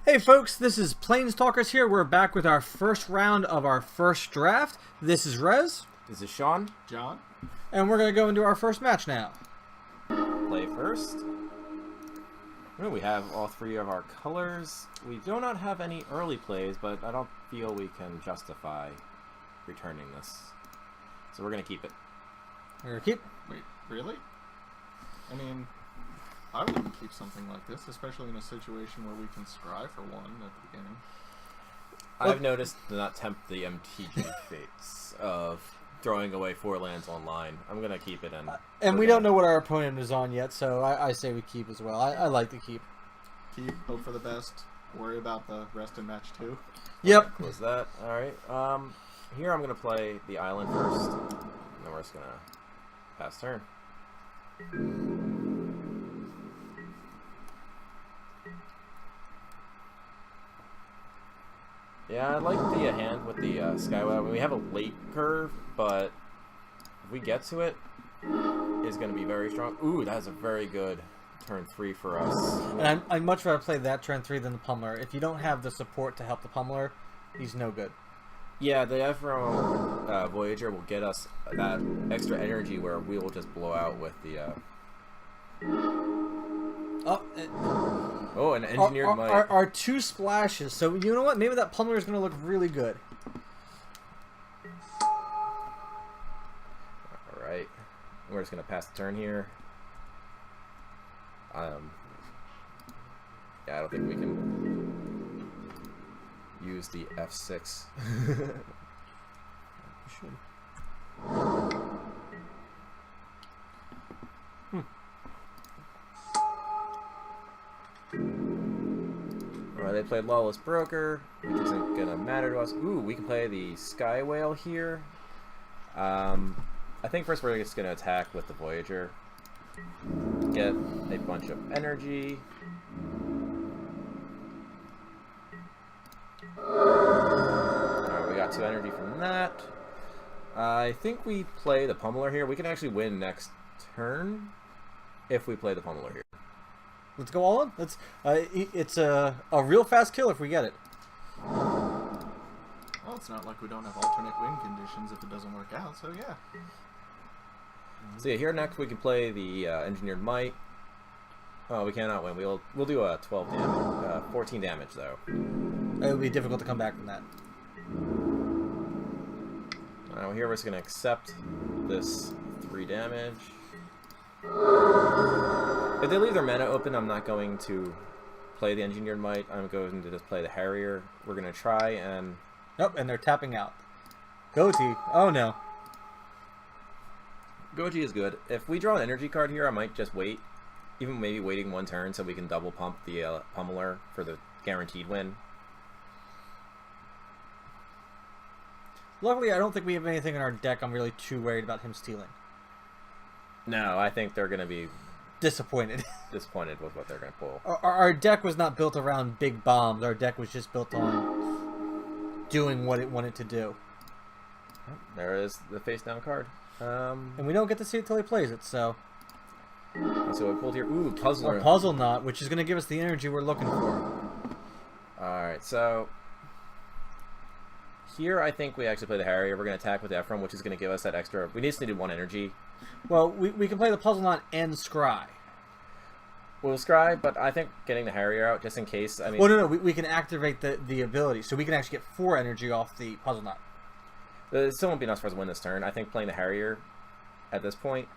Hey folks, this is PlanesTalkers here. We're back with our first round of our first draft. This is Rez. This is Sean. John. And we're going to go into our first match now. Play first. Well, we have all three of our colors. We do not have any early plays, but I don't feel we can justify returning this. So we're going to keep it. We're going to keep. Wait, really? I mean, I wouldn't keep something like this, especially in a situation where we can scry for one at the beginning. I've noticed to not tempt the MTG fates of throwing away 4 lands online. I'm going to keep it in. And we don't know what our opponent is on yet, so I say we keep as well. I like to keep. Keep, hope for the best, worry about the rest in match 2. Yep. Close that. Alright. Here I'm going to play the island first. And then we're just going to pass turn. Yeah, I like the hand with the Skyway. I mean, we have a late curve, but if we get to it, it's going to be very strong. Ooh, that's a very good turn 3 for us. And I'd much rather play that turn 3 than the Pummeler. If you don't have the support to help the Pummeler, he's no good. Yeah, the Ephraim Voyager will get us that extra energy where we will just blow out with the... Oh, an engineered might. Our 2 splashes. So you know what? Maybe that Pummeler is going to look really good. Alright. We're just going to pass the turn here. Yeah, I don't think we can use the F6. Should. Alright, they played Lawless Broker, which isn't going to matter to us. Ooh, we can play the Sky Whale here. I think first we're just going to attack with the Voyager. Get a bunch of energy. Alright, we got 2 energy from that. I think we play the Pummeler here. We can actually win next turn if we play the Pummeler here. Let's go all in. Let's. It's a real fast kill if we get it. Well, it's not like we don't have alternate win conditions if it doesn't work out, so yeah. So yeah, here next we can play the Engineered Might. Oh, we cannot win. We'll do a 12 damage, 14 damage though. It would be difficult to come back from that. Alright, well here we're just gonna accept this 3 damage. If they leave their mana open, I'm not going to play the Engineered Might. I'm going to just play the Harrier. We're gonna try and... Nope, and they're tapping out. Goatee. Oh no. Goji is good. If we draw an energy card here, I might just wait. Even maybe waiting 1 turn so we can double pump the Pummeler for the guaranteed win. Luckily, I don't think we have anything in our deck I'm really too worried about him stealing. No, I think they're going to be disappointed with what they're going to pull. Our deck was not built around big bombs. Our deck was just built on doing what it wanted to do. There is the face down card. And we don't get to see it till he plays it, so... So we pulled here. Ooh, Puzzler. A Puzzle Knot, which is going to give us the energy we're looking for. Alright, so... Here I think we actually play the Harrier. We're going to attack with Ephraim, which is going to give us that extra... We just needed 1 energy. Well, we can play the Puzzle Knot and Scry. We'll Scry, but I think getting the Harrier out, just in case... I mean, well, no, we can activate the ability, so we can actually get 4 energy off the Puzzle Knot. It still won't be enough for us to win this turn. I think playing the Harrier at this point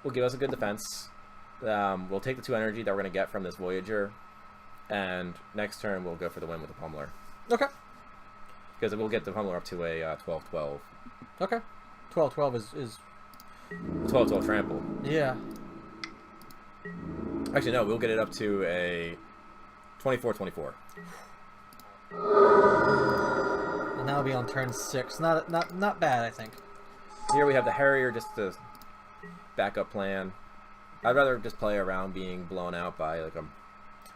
will give us a good defense. We'll take the 2 energy that we're going to get from this Voyager, and next turn we'll go for the win with the Pummeler. Okay. Because we'll get the Pummeler up to a 12-12. Okay. 12-12 is... 12-12 trample. Yeah. Actually, no, we'll get it up to a 24-24. And that'll be on turn 6. Not bad, I think. Here we have the Harrier, just the backup plan. I'd rather just play around being blown out by like a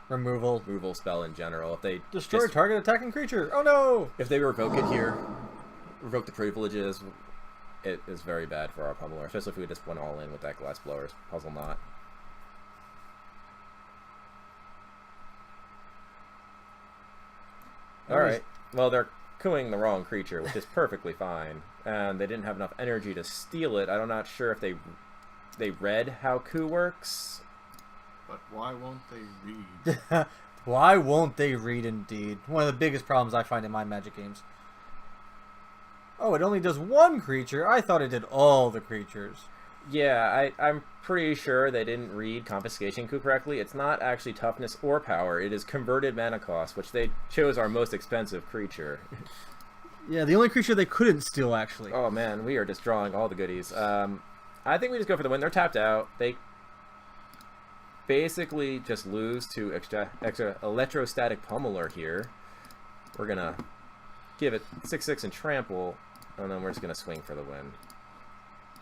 removal spell in general. If they destroy target attacking creature. Oh no! If they revoke it here, revoke the privileges, it is very bad for our Pummeler, especially if we just went all in with that Glass Blower's Puzzle Knot. All right. Well, they're cooing the wrong creature, which is perfectly fine. And they didn't have enough energy to steal it. I'm not sure if they read how coup works. But why won't they read? Why won't they read, indeed? One of the biggest problems I find in my Magic games. Oh, it only does one creature? I thought it did all the creatures. Yeah, I'm pretty sure they didn't read Confiscation Coup correctly. It's not actually toughness or power. It is converted mana cost, which they chose our most expensive creature. Yeah, the only creature they couldn't steal, actually. Oh, man, we are just drawing all the goodies. I think we just go for the win. They're tapped out. They basically just lose to extra electrostatic pummeler here. We're going to give it 6/6 and trample, and then we're just going to swing for the win.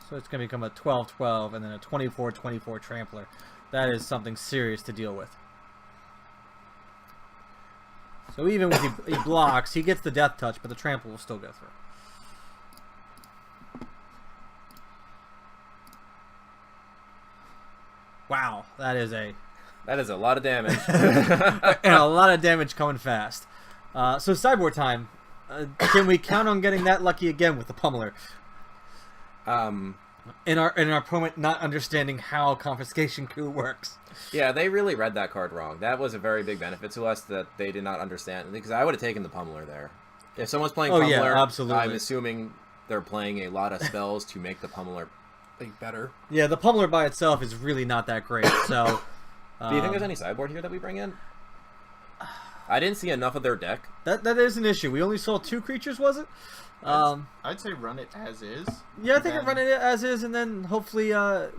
So it's going to become a 12/12 and then a 24/24 trampler. That is something serious to deal with. So even when he blocks, he gets the death touch, but the trample will still go through. Wow, that is a lot of damage. and a lot of damage coming fast. So sideboard time. Can we count on getting that lucky again with the pummeler? In our opponent not understanding how Confiscation Coup works. Yeah, they really read that card wrong. That was a very big benefit to us that they did not understand, because I would have taken the pummeler there. If someone's playing pummeler, yeah, absolutely. I'm assuming they're playing a lot of spells to make the pummeler better. Yeah, the pummeler by itself is really not that great. So, do you think there's any sideboard here that we bring in? I didn't see enough of their deck. That is an issue. We only saw 2 creatures, was it? I'd say run it as is. Yeah, I think run it as is, and then hopefully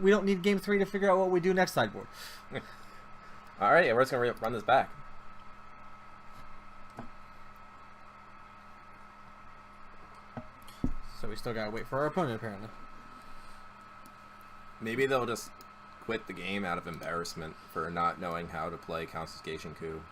we don't need game 3 to figure out what we do next sideboard. All right, yeah, we're just gonna run this back. So we still gotta wait for our opponent, apparently. Maybe they'll just quit the game out of embarrassment for not knowing how to play Confiscation Coup.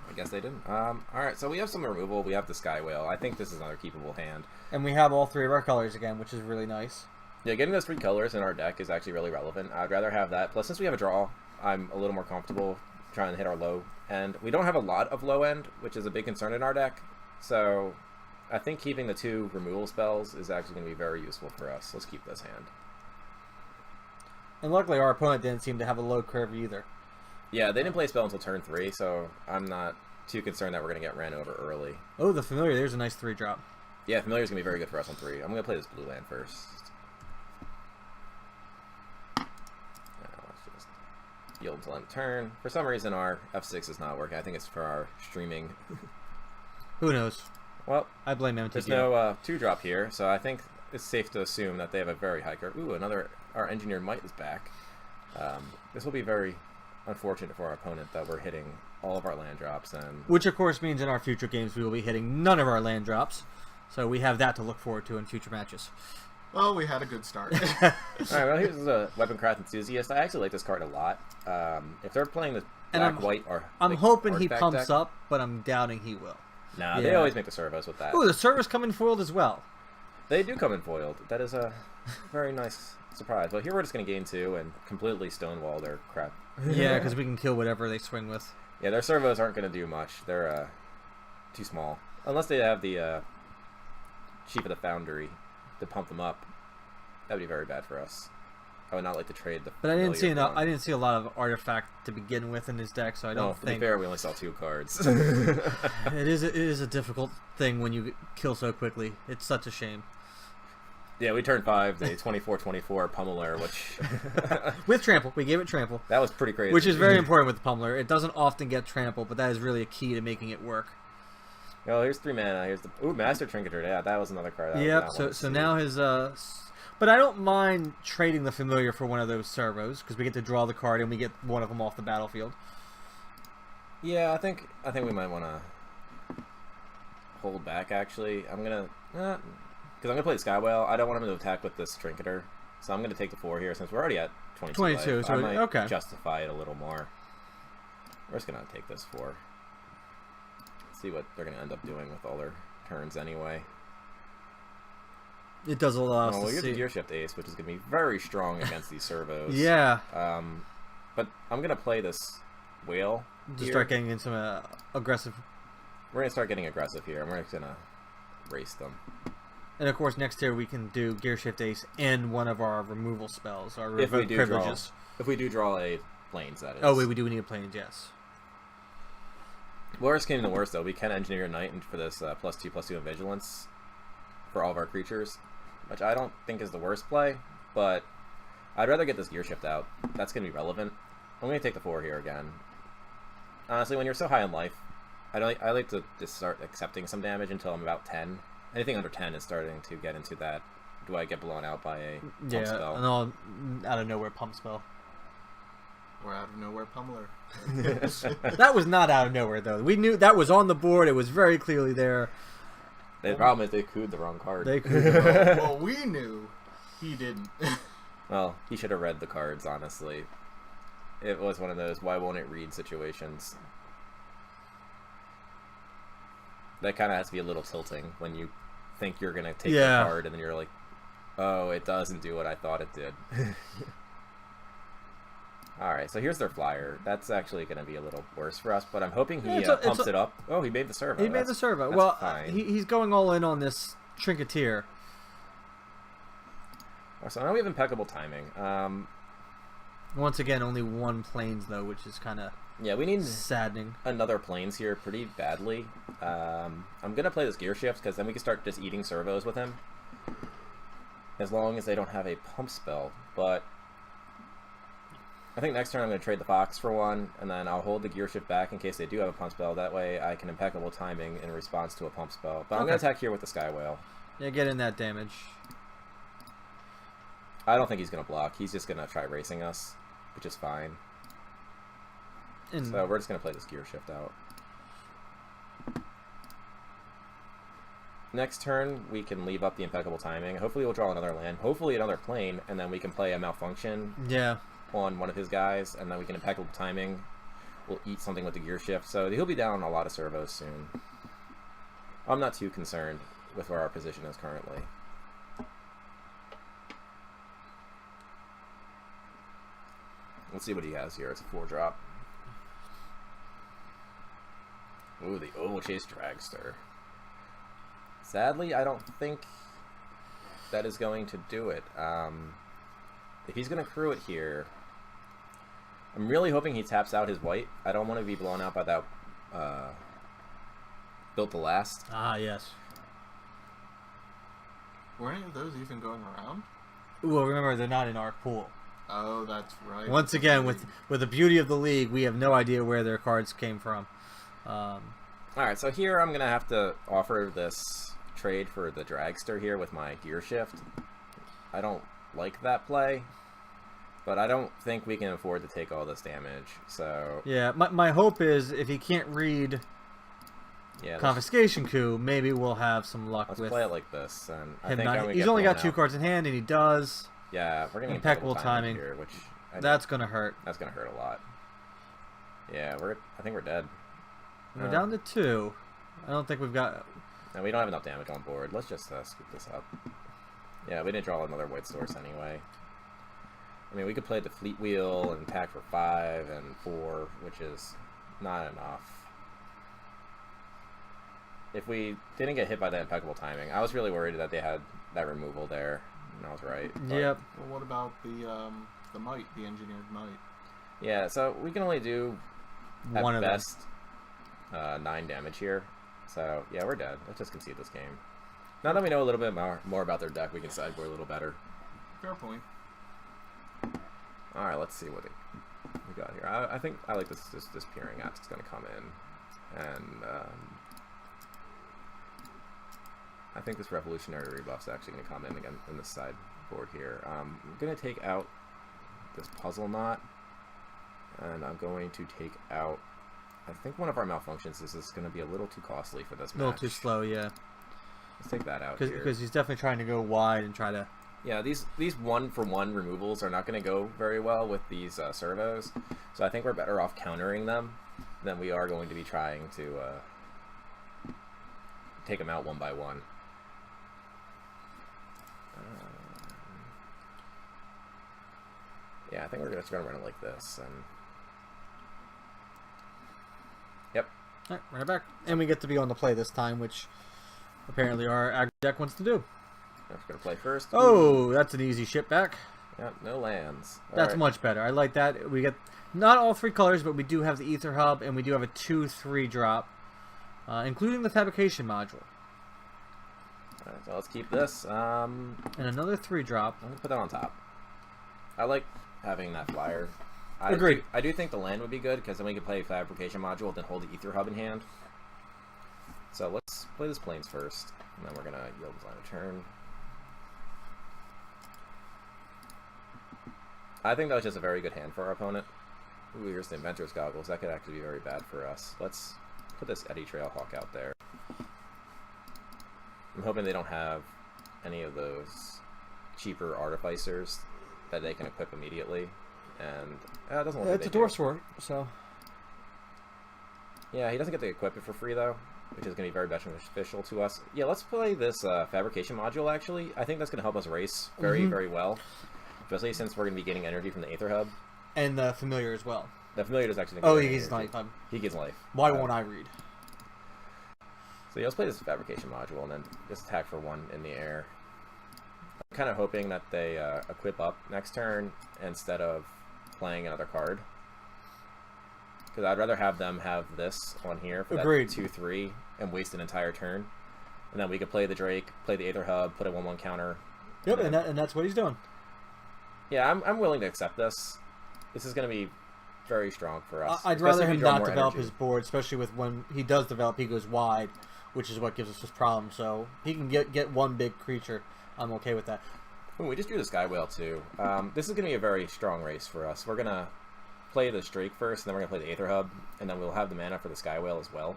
I guess they didn't. Alright, so we have some removal. We have the Sky Whale. I think this is another keepable hand. And we have all 3 of our colors again, which is really nice. Yeah, getting those 3 colors in our deck is actually really relevant. I'd rather have that. Plus, since we have a draw, I'm a little more comfortable trying to hit our low end. We don't have a lot of low end, which is a big concern in our deck. So I think keeping the 2 removal spells is actually going to be very useful for us. Let's keep this hand. And luckily our opponent didn't seem to have a low curve either. Yeah, they didn't play a spell until turn 3, so I'm not too concerned that we're going to get ran over early. Oh, the Familiar. There's a nice 3-drop. Yeah, Familiar is going to be very good for us on 3. I'm going to play this blue land first. Now, let's just yield until end of turn. For some reason, our F6 is not working. I think it's for our streaming. Who knows? Well, I blame MTG. there's no 2-drop here, so I think it's safe to assume that they have a very high curve. Ooh, our Engineered Might is back. This will be very unfortunate for our opponent that we're hitting all of our land drops, and which of course means in our future games we will be hitting none of our land drops, so we have that to look forward to in future matches. Well, we had a good start. Alright, well, here's a Weaponcraft Enthusiast. I actually like this card a lot. If they're playing this black-white or I'm hoping he artifact pumps deck, up, but I'm doubting he will. Nah, they always make the servos with that. Ooh, the servers come in foiled as well. They do come in foiled. That is a very nice surprise. But here we're just going to gain 2 and completely stonewall their crap. Yeah, because we can kill whatever they swing with. Yeah, their servos aren't going to do much. They're too small. Unless they have the Chief of the Foundry to pump them up. That would be very bad for us. I would not like to trade the. But I didn't see enough. I didn't see a lot of artifact to begin with in his deck, so I don't think. To be fair, we only saw 2 cards. It is a difficult thing when you kill so quickly. It's such a shame. Yeah, we turned 5, the 24/24 Pummeler, which with trample, we gave it trample. That was pretty crazy. Which is very important with the Pummeler. It doesn't often get trample, but that is really a key to making it work. Oh, here's 3 mana. Here's the Master Trinketer. Yeah, that was another card. Yep. So now his but I don't mind trading the Familiar for one of those servos because we get to draw the card and we get one of them off the battlefield. Yeah, I think we might want to hold back. Actually, I'm gonna because I'm gonna play the Sky Whale. I don't want him to attack with this Trinketer, so I'm gonna take the 4 here since we're already at 22 life. So I might okay. justify it a little more. We're just gonna take this 4. See what they're gonna end up doing with all their turns anyway. It does allow us to we get see. the Gear Shift Ace, which is gonna be very strong against these servos. Yeah. But I'm gonna play this whale. To here. start getting in some aggressive. We're gonna start getting aggressive here, and we're just gonna race them. And of course, next turn we can do Gear Shift Ace and one of our removal spells, our If we do privileges. If we do draw a planes, that is. Oh wait, we do need a planes, yes. Worst came to worst, though, we can engineer a knight for this +2/+2 in vigilance for all of our creatures, which I don't think is the worst play, but I'd rather get this gear shift out. That's going to be relevant. I'm going to take the 4 here again. Honestly, when you're so high in life, I like to just start accepting some damage until I'm about 10. Anything under 10 is starting to get into that. Do I get blown out by a pump spell? Yeah, no, out of nowhere pump spell. Or out of nowhere pummeler. That was not out of nowhere, though. We knew that was on the board. It was very clearly there. The problem is they cooed the wrong card. They could. Well, we knew. He didn't. Well, he should have read the cards, honestly. It was one of those why won't it read situations. That kind of has to be a little tilting when you think you're going to take the card and then you're like, oh, it doesn't do what I thought it did. Alright, so here's their flyer. That's actually going to be a little worse for us, but I'm hoping he pumps it up. Oh, he made the servo. He made the servo. Well, he's going all in on this Trinketeer. So now we have impeccable timing. Once again, only one planes, though, which is kind of we need saddening. Another planes here pretty badly. I'm going to play this gear shift because then we can start just eating servos with him. As long as they don't have a pump spell. But I think next turn I'm going to trade the Fox for one, and then I'll hold the gear shift back in case they do have a pump spell. That way I can impeccable timing in response to a pump spell. But I'm going to attack here with the Sky Whale. Yeah, get in that damage. I don't think he's going to block. He's just going to try racing us, which is fine. So we're just going to play this gear shift out. Next turn, we can leave up the impeccable timing. Hopefully we'll draw another land. Hopefully another plane, and then we can play a malfunction on one of his guys, and then we can impeccable timing. We'll eat something with the gear shift. So he'll be down a lot of servos soon. I'm not too concerned with where our position is currently. Let's see what he has here. It's a 4-drop. Ooh, the Oval Chase Dragster. Sadly, I don't think that is going to do it. If he's going to crew it here, I'm really hoping he taps out his white. I don't want to be blown out by that Built to Last. Ah, yes. Were any of those even going around? Well, remember, they're not in our pool. Oh, that's right. Once again, with the beauty of the league, we have no idea where their cards came from. Alright, so here I'm going to have to offer this trade for the Dragster here with my gear shift. I don't like that play, but I don't think we can afford to take all this damage. So yeah, my hope is if he can't read Confiscation Coup, maybe we'll have some luck with. Let's play it like this, and I him think not, he's only got 2 cards in hand, and he does. Yeah, we're getting impeccable timing here, which that's gonna hurt. That's gonna hurt a lot. Yeah, I think we're dead. We're down to 2. I don't think we've got. And we don't have enough damage on board. Let's just scoop this up. Yeah, we didn't draw another white source anyway. I mean, we could play the Fleet Wheel and attack for 5 and 4, which is not enough. If we didn't get hit by that impeccable timing, I was really worried that they had that removal there, and I was right. Yep. Well, what about the might, the engineered might? Yeah, so we can only do at one of best 9 damage here. So yeah, we're dead. Let's just concede this game. Now that we know a little bit more about their deck, we can sideboard a little better. Fair point. All right, let's see what we got here. I think I like this Peering Axe is going to come in, and I think this Revolutionary Rebuff is actually going to come in again in this sideboard here. I'm going to take out this Puzzle Knot, and I'm going to take out. I think one of our malfunctions is going to be a little too costly for this match. A little too slow, yeah. Let's take that out here. Because he's definitely trying to go wide and try to. Yeah, these 1-for-1 removals are not going to go very well with these servos, so I think we're better off countering them than we are going to be trying to take them out one by one. Yeah, I think we're just going to run it like this, and Yep. Alright, right back. And we get to be on the play this time, which apparently our aggro deck wants to do. I'm just going to play first. Oh, that's an easy ship back. Yep, no lands. That's much better. I like that. We get not all 3 colors, but we do have the Ether Hub, and we do have a 2/3 drop, including the Fabrication Module. Alright, so let's keep this. And another 3 drop. I'm going to put that on top. I like having that flyer. Agreed. I do think the land would be good, because then we can play Fabrication Module, then hold the Ether Hub in hand. So let's play this Plains first, and then we're going to yield design a turn. I think that was just a very good hand for our opponent. Ooh, here's the Inventor's Goggles. That could actually be very bad for us. Let's put this Eddy Trailhawk out there. I'm hoping they don't have any of those cheaper Artificers that they can equip immediately. And it doesn't look like It's a they Door do. Sword, so... Yeah, he doesn't get to equip it for free, though, which is going to be very beneficial to us. Yeah, let's play this Fabrication Module, actually. I think that's going to help us race very, very well. Especially since we're going to be getting energy from the Aether Hub. And the Familiar as well. The Familiar does actually... Oh, he gets life. He gets life. Why won't I read? So yeah, let's play this Fabrication Module and then just attack for 1 in the air. I'm kind of hoping that they equip up next turn instead of playing another card. Because I'd rather have them have this on here for Agreed. that 2/3 and waste an entire turn. And then we could play the Drake, play the Aether Hub, put a 1/1 counter. Yep, and that's what he's doing. Yeah, I'm willing to accept this. This is going to be very strong for us. I'd especially rather if we him draw not more develop energy. his board, especially with when he does develop, he goes wide, which is what gives us this problem. So he can get 1 big creature. I'm okay with that. Ooh, we just drew the Sky Whale too. This is going to be a very strong race for us. We're going to play the Drake first, and then we're going to play the Aether Hub, and then we'll have the mana for the Sky Whale as well.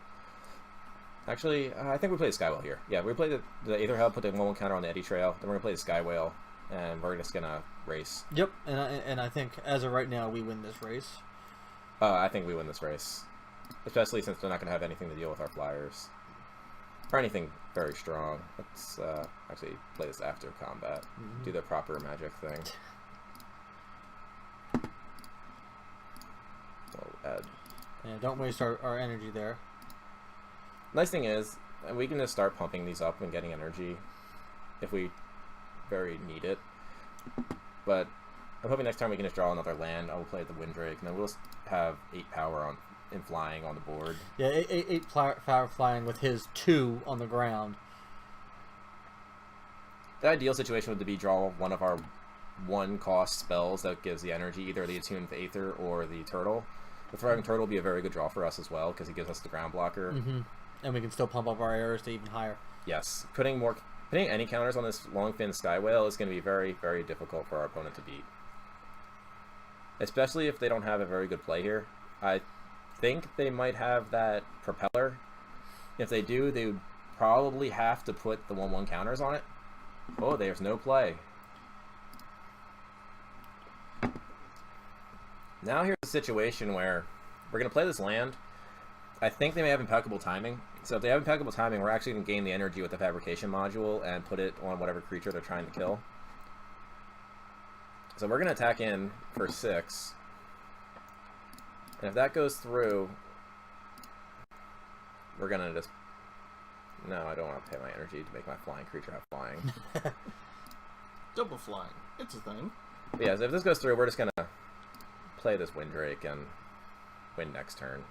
Actually, I think we play the Sky Whale here. Yeah, we play the Aether Hub, put the 1/1 counter on the Eddy Trail, then we're going to play the Sky Whale, and we're just going to race. Yep, and I think as of right now we win this race. I think we win this race. Especially since they're not going to have anything to deal with our flyers. Or anything very strong. Let's actually play this after combat. Do the proper magic thing. We'll add. Yeah, don't waste our energy there. Nice thing is, we can just start pumping these up and getting energy if we very need it. But I'm hoping next time we can just draw another land. I will play the Windrake, and then we'll just have 8 power in flying on the board. Yeah, 8 power flying with his 2 on the ground. The ideal situation would be draw one of our 1-cost spells that gives the energy, either the Attuned Aether or the Turtle. The Thriving Turtle will be a very good draw for us as well, because he gives us the ground blocker. And we can still pump up our arrows to even higher. Yes, putting any counters on this Longfin Sky Whale is going to be very, very difficult for our opponent to beat. Especially if they don't have a very good play here. I think they might have that Propeller. If they do, they would probably have to put the 1/1 counters on it. Oh, there's no play. Now here's a situation where we're going to play this land. I think they may have impeccable timing. So if they have impeccable timing, we're actually going to gain the energy with the Fabrication Module and put it on whatever creature they're trying to kill. So we're going to attack in for 6. And if that goes through, we're going to just... No, I don't want to pay my energy to make my flying creature have flying. Double flying. It's a thing. But yeah, so if this goes through, we're just going to play this Windrake and win next turn.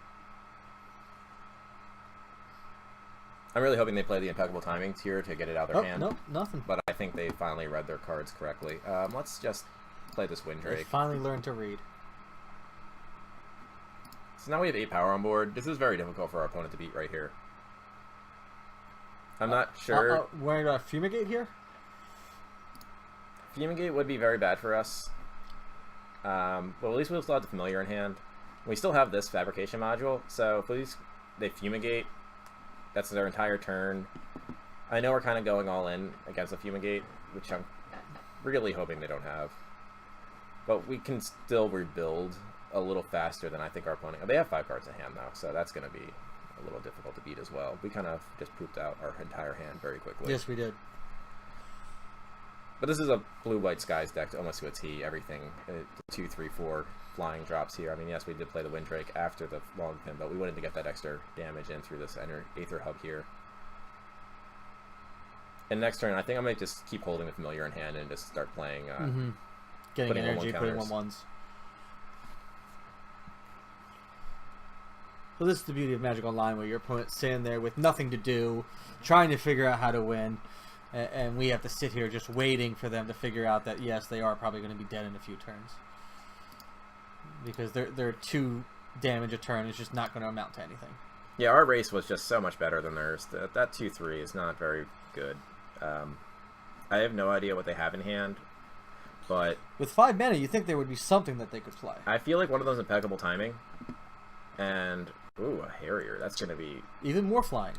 I'm really hoping they play the impeccable timing here to get it out of their hand. Nope, nothing. But I think they finally read their cards correctly. Let's just play this They Windrake. finally learned to read. So now we have 8 power on board. This is very difficult for our opponent to beat right here. I'm not sure. We're going to Fumigate here? Fumigate would be very bad for us. Well, at least we'll still have the Familiar in hand. We still have this Fabrication Module, so if they Fumigate, that's their entire turn. I know we're kind of going all in against the Fumigate, which I'm really hoping they don't have. But we can still rebuild a little faster than I think our opponent... They have 5 cards in hand, though, so that's going to be a little difficult to beat as well. We kind of just pooped out our entire hand very quickly. Yes, we did. But this is a blue-white skies deck almost to a T. Everything 2, 3, 4 flying drops here. I mean, yes, we did play the Windrake after the long pin, but we wanted to get that extra damage in through this Aether Hub here. And next turn, I think I might just keep holding the Familiar in hand and just start playing. Getting putting energy, 1/1 putting counters. 1/1s. So this is the beauty of Magic Online, where your opponent's sitting there with nothing to do, trying to figure out how to win, and we have to sit here just waiting for them to figure out that, yes, they are probably going to be dead in a few turns. Because their 2 damage a turn is just not going to amount to anything. Yeah, our race was just so much better than theirs. That 2/3 is not very good. I have no idea what they have in hand, but With 5 mana, you'd think there would be something that they could play. I feel like one of those impeccable timing, and ooh, a Harrier. That's going to be Even more flying.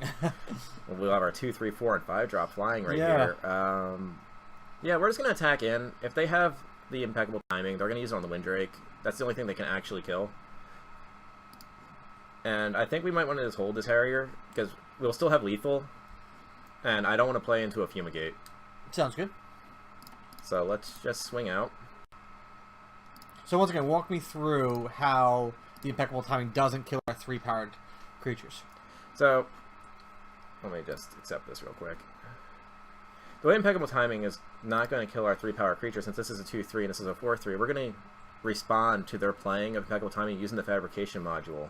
we'll have our 2, 3, 4, and 5 drop flying right Yeah. here. Yeah, we're just going to attack in. If they have the impeccable timing, they're going to use it on the Windrake. That's the only thing they can actually kill. And I think we might want to just hold this Harrier, because we'll still have lethal, and I don't want to play into a Fumigate. Sounds good. So let's just swing out. So once again, walk me through how the impeccable timing doesn't kill our 3-powered creatures. So, let me just accept this real quick. The way impeccable timing is not going to kill our 3-power creature, since this is a 2/3 and this is a 4/3, we're going to respond to their playing of impeccable timing using the fabrication module.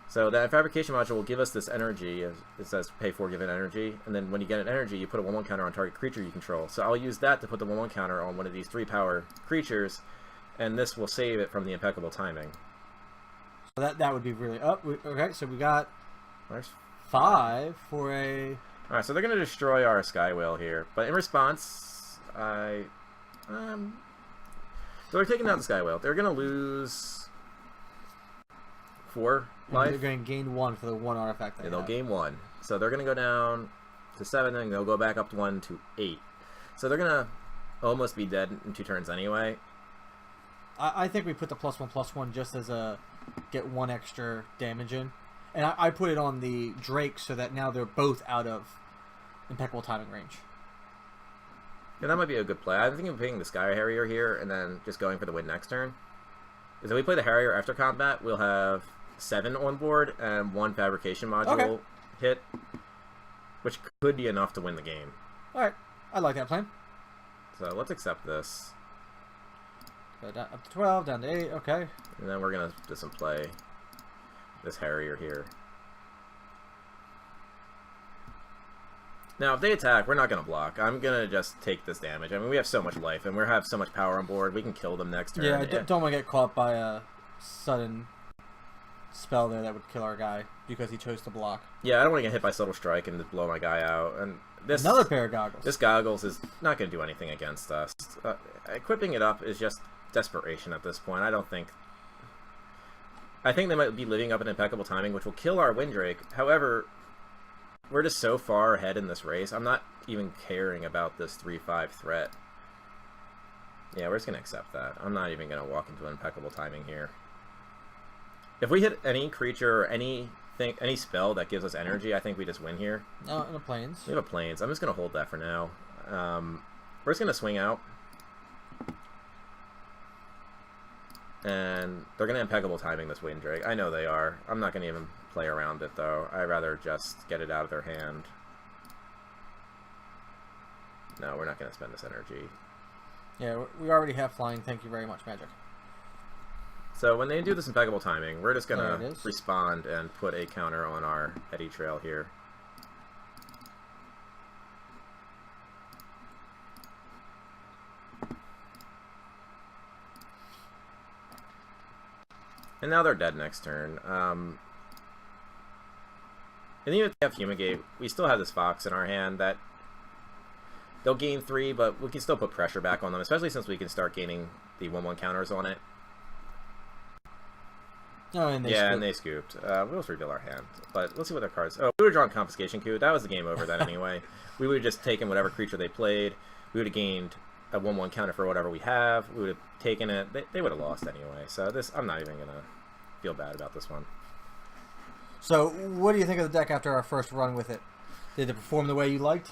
So that fabrication module will give us this energy. It says pay for given energy, and then when you get an energy, you put a 1/1 counter on target creature you control. So I'll use that to put the 1/1 counter on one of these 3-power creatures, and this will save it from the impeccable timing. So that would be really... okay, so we got There's 5 for a... Alright, so they're going to destroy our Sky Whale here. But in response, so they're taking down the Sky Whale. They're going to lose 4 life. They're going to gain 1 for the 1 artifact they And they'll have. gain 1. So they're going to go down to 7, and they'll go back up to 1 to 8. So they're going to almost be dead in 2 turns anyway. I think we put the +1/+1 just as a get 1 extra damage in. And I put it on the Drake so that now they're both out of impeccable timing range. Yeah, that might be a good play. I'm thinking of picking the Sky Harrier here and then just going for the win next turn. Because if we play the Harrier after combat, we'll have 7 on board and 1 fabrication module hit, which could be enough to win the game. Alright, I like that plan. So let's accept this. So down, up to 12, down to 8, okay. And then we're going to just play this Harrier here. Now, if they attack, we're not going to block. I'm going to just take this damage. I mean, we have so much life, and we have so much power on board. We can kill them next turn. Yeah, I don't want to get caught by a sudden spell there that would kill our guy because he chose to block. Yeah, I don't want to get hit by Subtle Strike and just blow my guy out. And this Another pair of goggles. This Goggles is not going to do anything against us. Equipping it up is just desperation at this point. I think they might be living up an impeccable timing, which will kill our Windrake. However, we're just so far ahead in this race. I'm not even caring about this 3/5 threat. Yeah, we're just going to accept that. I'm not even going to walk into impeccable timing here. If we hit any creature or any spell that gives us energy, I think we just win here. Oh, in the plains. We have a Plains. I'm just going to hold that for now. We're just going to swing out. And they're going to impeccable timing this Windrake. I know they are. I'm not going to even play around it, though. I'd rather just get it out of their hand. No, we're not going to spend this energy. Yeah, we already have flying. Thank you very much, Magic. So when they do this impeccable timing, we're just going There to it is. respond and put a counter on our Eddy Trail here. And now they're dead next turn. And even if they have Fumigate, we still have this Fox in our hand that they'll gain 3, but we can still put pressure back on them, especially since we can start gaining the 1/1 counters on it. Oh, and they And they scooped. We'll just reveal our hand. But let's see what their cards... Oh, we would have drawn Confiscation Coup. That was the game over then anyway. We would have just taken whatever creature they played. We would have gained a 1/1 counter for whatever we have. We would have taken it. They would have lost anyway. So this, I'm not even going to feel bad about this one. So, what do you think of the deck after our first run with it? Did it perform the way you liked?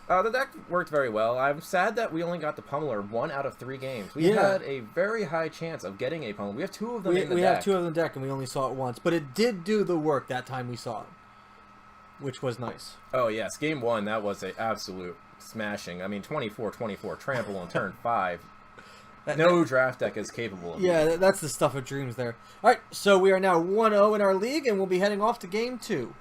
The deck worked very well. I'm sad that we only got the Pummeler 1 out of 3 games. We Yeah. had a very high chance of getting a Pummeler. We have 2 of them in the We deck. have 2 of them in the deck, and we only saw it once. But it did do the work that time we saw it, which was nice. Oh, yes. Game 1, that was an absolute smashing. I mean, 24-24, trample on turn 5. No draft deck is capable of that. Yeah, that's the stuff of dreams there. All right, so we are now 1-0 in our league, and we'll be heading off to Game 2.